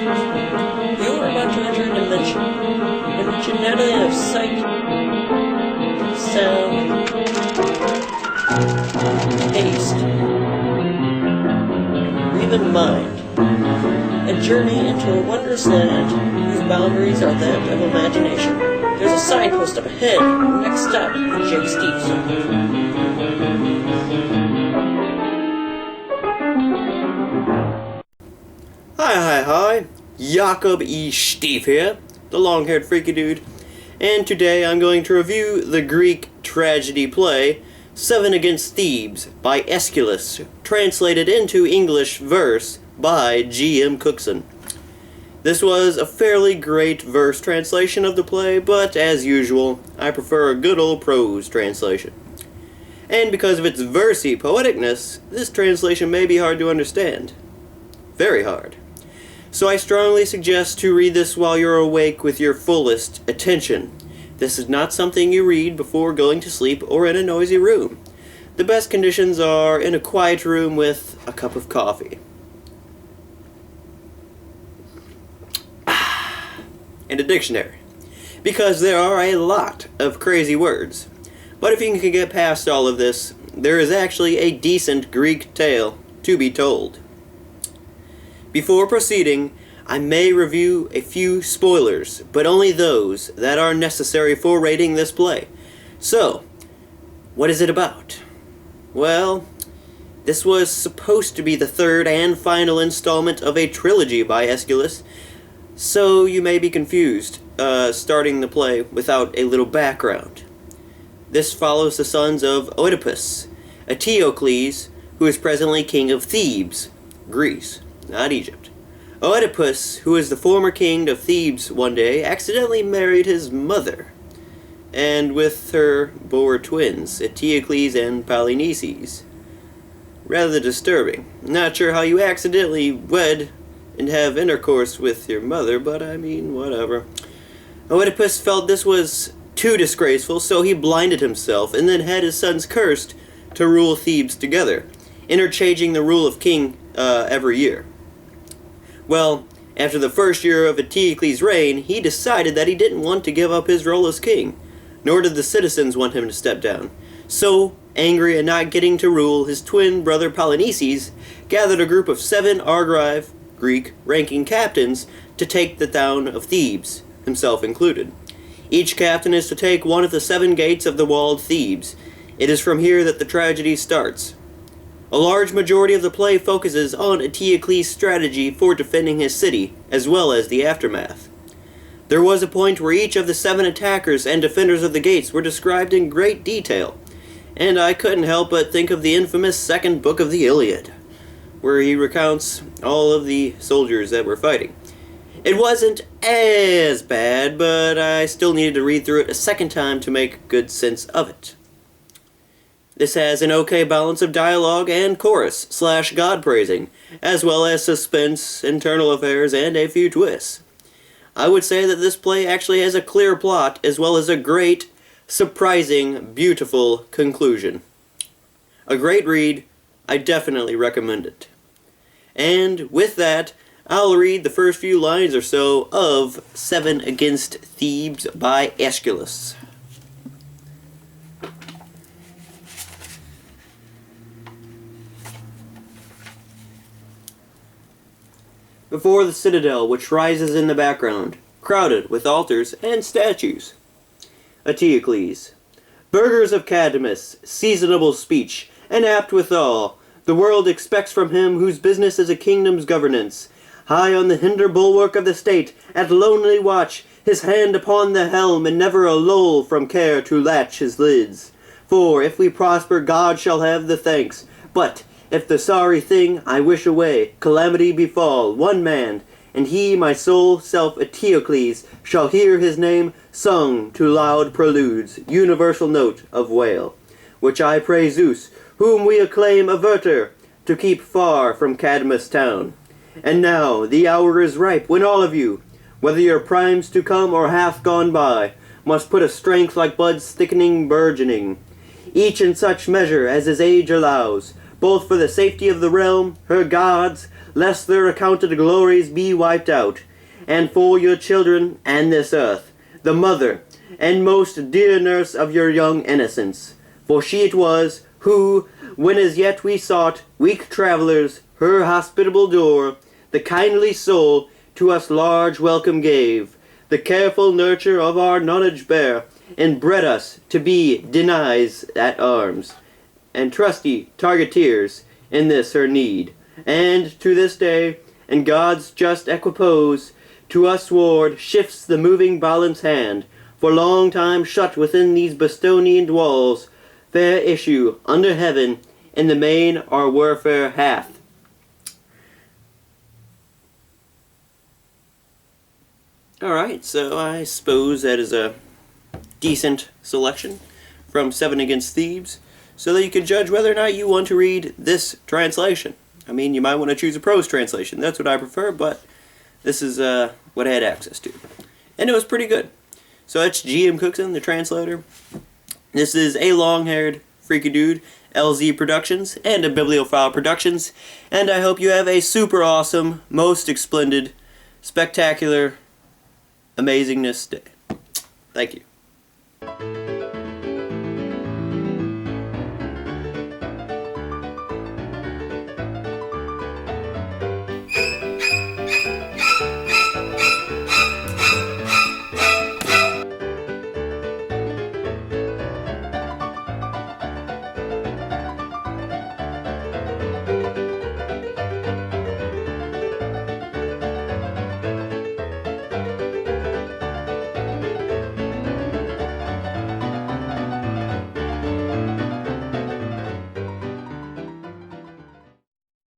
You are about to enter a dimension not only of sight, sound, taste, or even mind. A journey into a wondrous land whose boundaries are that of imagination. There's a signpost up ahead. Next stop, Jake Stevenson. Hi. Jakob E. Stief here, the long-haired freaky dude. And today I'm going to review the Greek tragedy play, 7 Against Thebes, by Aeschylus, translated into English verse by G.M. Cookson. This was a fairly great verse translation of the play, but as usual, I prefer a good old prose translation. And because of its versy poeticness, this translation may be hard to understand. Very hard. So I strongly suggest to read this while you're awake with your fullest attention. This is not something you read before going to sleep or in a noisy room. The best conditions are in a quiet room with a cup of coffee. And a dictionary. Because there are a lot of crazy words. But if you can get past all of this, there is actually a decent Greek tale to be told. Before proceeding, I may review a few spoilers, but only those that are necessary for rating this play. So, what is it about? Well, this was supposed to be the third and final installment of a trilogy by Aeschylus, so you may be confused, starting the play without a little background. This follows the sons of Oedipus, Eteocles, who is presently king of Thebes, Greece. Not Egypt. Oedipus, who is the former king of Thebes, one day accidentally married his mother, and with her bore twins, Eteocles and Polynices. Rather disturbing. Not sure how you accidentally wed and have intercourse with your mother, but I mean, whatever. Oedipus felt this was too disgraceful, so he blinded himself and then had his sons cursed to rule Thebes together, interchanging the rule of king every year. Well, after the first year of Eteocles' reign, he decided that he didn't want to give up his role as king, nor did the citizens want him to step down. So, angry at not getting to rule, his twin brother Polynices gathered a group of 7 Argive, Greek, ranking captains to take the town of Thebes, himself included. Each captain is to take one of the 7 gates of the walled Thebes. It is from here that the tragedy starts. A large majority of the play focuses on Eteocles' strategy for defending his city, as well as the aftermath. There was a point where each of the 7 attackers and defenders of the gates were described in great detail, and I couldn't help but think of the infamous second book of the Iliad, where he recounts all of the soldiers that were fighting. It wasn't as bad, but I still needed to read through it a second time to make good sense of it. This has an okay balance of dialogue and chorus/God-praising, as well as suspense, internal affairs, and a few twists. I would say that this play actually has a clear plot, as well as a great, surprising, beautiful conclusion. A great read. I definitely recommend it. And with that, I'll read the first few lines or so of 7 Against Thebes by Aeschylus. Before the citadel which rises in the background, crowded with altars and statues. Eteocles. Burghers of Cadmus, seasonable speech, and apt withal, the world expects from him whose business is a kingdom's governance. High on the hinder bulwark of the state, at lonely watch, his hand upon the helm, and never a lull from care to latch his lids. For if we prosper, God shall have the thanks, but if the sorry thing I wish away, calamity befall one man, and he, my sole self Eteocles, shall hear his name sung to loud preludes, universal note of wail, which I pray Zeus, whom we acclaim averter, to keep far from Cadmus town. And now the hour is ripe, when all of you, whether your prime's to come or hath gone by, must put a strength like buds thickening burgeoning, each in such measure as his age allows, both for the safety of the realm, her gods, lest their accounted glories be wiped out, and for your children and this earth, the mother and most dear nurse of your young innocence. For she it was who, when as yet we sought, weak travellers, her hospitable door, the kindly soul to us large welcome gave, the careful nurture of our knowledge bare, and bred us to be denies at arms, and trusty targeteers in this her need. And to this day, in God's just equipoise, to us ward shifts the moving balance hand, for long time shut within these Bostonian walls, fair issue under heaven, in the main our warfare hath. Alright, so I suppose that is a decent selection from 7 Against Thebes, so that you can judge whether or not you want to read this translation. I mean, you might want to choose a prose translation. That's what I prefer, but this is what I had access to. And it was pretty good. So that's GM Cookson, the translator. This is a long-haired freaky dude, LZ Productions, and a Bibliophile Productions. And I hope you have a super awesome, most splendid, spectacular, amazingness day. Thank you.